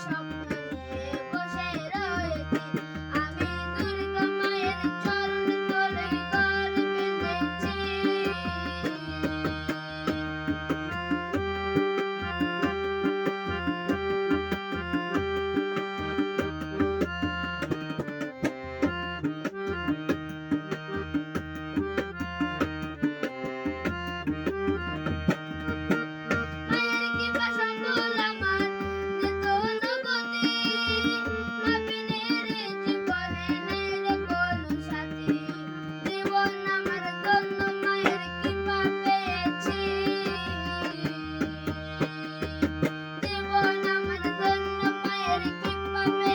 স্বপ্ন নিয়ে বসে রয়েছি, আমি দুর্গা মায়ের চরণ তলে ঘর বেঁধেছি। মায়ের কৃপা সকল আমার দিত অনুভূতি, মা বিনে রে জীবনে নেই রে কোনো সাথী, জীবন আমার ধন্য মায়ের কৃপা পেয়েছি, জীবন আমার ধন্য মায়ের কৃপা পেয়েছি।